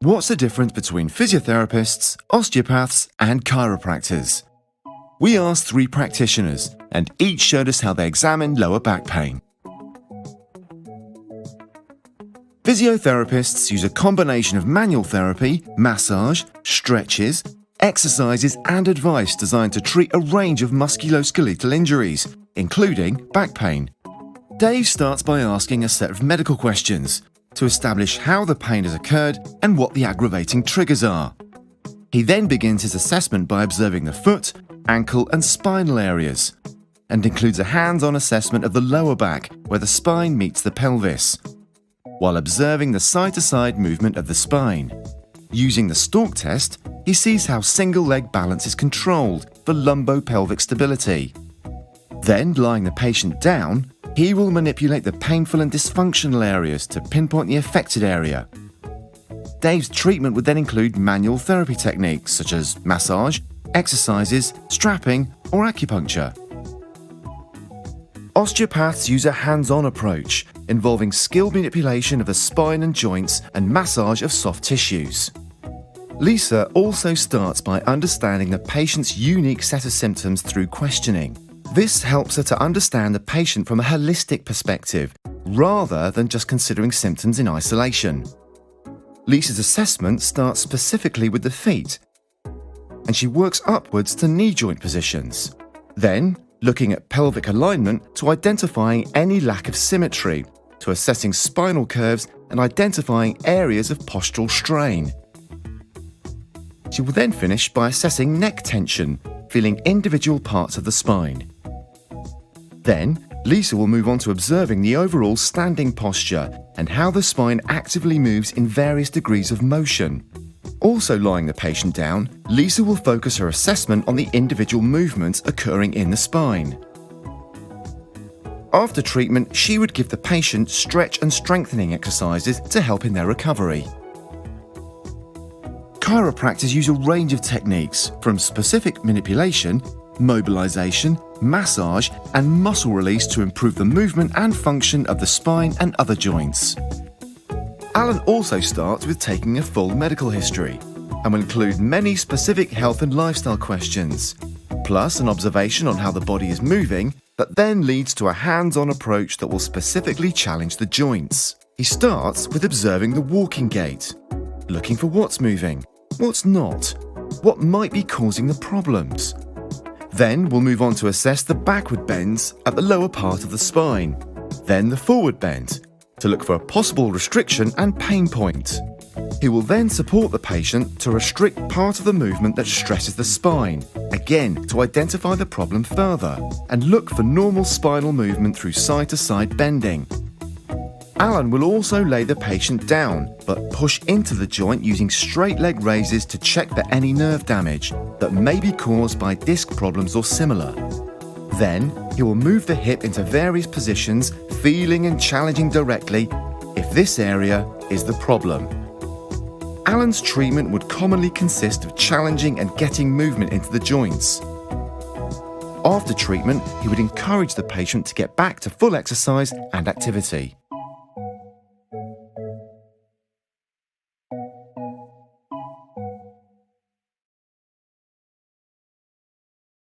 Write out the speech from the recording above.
What's the difference between physiotherapists, osteopaths, and chiropractors? We asked 3 practitioners, and each showed us how they examine lower back pain. Physiotherapists use a combination of manual therapy, massage, stretches, exercises, and advice designed to treat a range of musculoskeletal injuries, including back pain. Dave starts by asking a set of medical questions to establish how the pain has occurred and what the aggravating triggers are. He then begins his assessment by observing the foot, ankle, and spinal areas, and includes a hands-on assessment of the lower back where the spine meets the pelvis, while observing the side-to-side movement of the spine. Using the stalk test, he sees how single-leg balance is controlled for lumbopelvic stability. Then, lying the patient down, he will manipulate the painful and dysfunctional areas to pinpoint the affected area. Dave's treatment would then include manual therapy techniques such as massage, exercises, strapping, or acupuncture. Osteopaths use a hands-on approach, involving skilled manipulation of the spine and joints and massage of soft tissues. Lisa also starts by understanding the patient's unique set of symptoms through questioning. This helps her to understand the patient from a holistic perspective, rather than just considering symptoms in isolation. Lisa's assessment starts specifically with the feet, and she works upwards to knee joint positions. Then, looking at pelvic alignment to identifying any lack of symmetry, to assessing spinal curves and identifying areas of postural strain. She will then finish by assessing neck tension, feeling individual parts of the spine. Then, Lisa will move on to observing the overall standing posture and how the spine actively moves in various degrees of motion. Also lying the patient down, Lisa will focus her assessment on the individual movements occurring in the spine. After treatment, she would give the patient stretch and strengthening exercises to help in their recovery. Chiropractors use a range of techniques, from specific manipulation, mobilization, massage, and muscle release to improve the movement and function of the spine and other joints. Alan also starts with taking a full medical history and will include many specific health and lifestyle questions, plus an observation on how the body is moving that then leads to a hands-on approach that will specifically challenge the joints. He starts with observing the walking gait, looking for what's moving, what's not, what might be causing the problems. Then we'll move on to assess the backward bends at the lower part of the spine, then the forward bend, to look for a possible restriction and pain point. He will then support the patient to restrict part of the movement that stresses the spine, again to identify the problem further, and look for normal spinal movement through side-to-side bending. Alan will also lay the patient down, but push into the joint using straight leg raises to check for any nerve damage that may be caused by disc problems or similar. Then, he will move the hip into various positions, feeling and challenging directly if this area is the problem. Alan's treatment would commonly consist of challenging and getting movement into the joints. After treatment, he would encourage the patient to get back to full exercise and activity.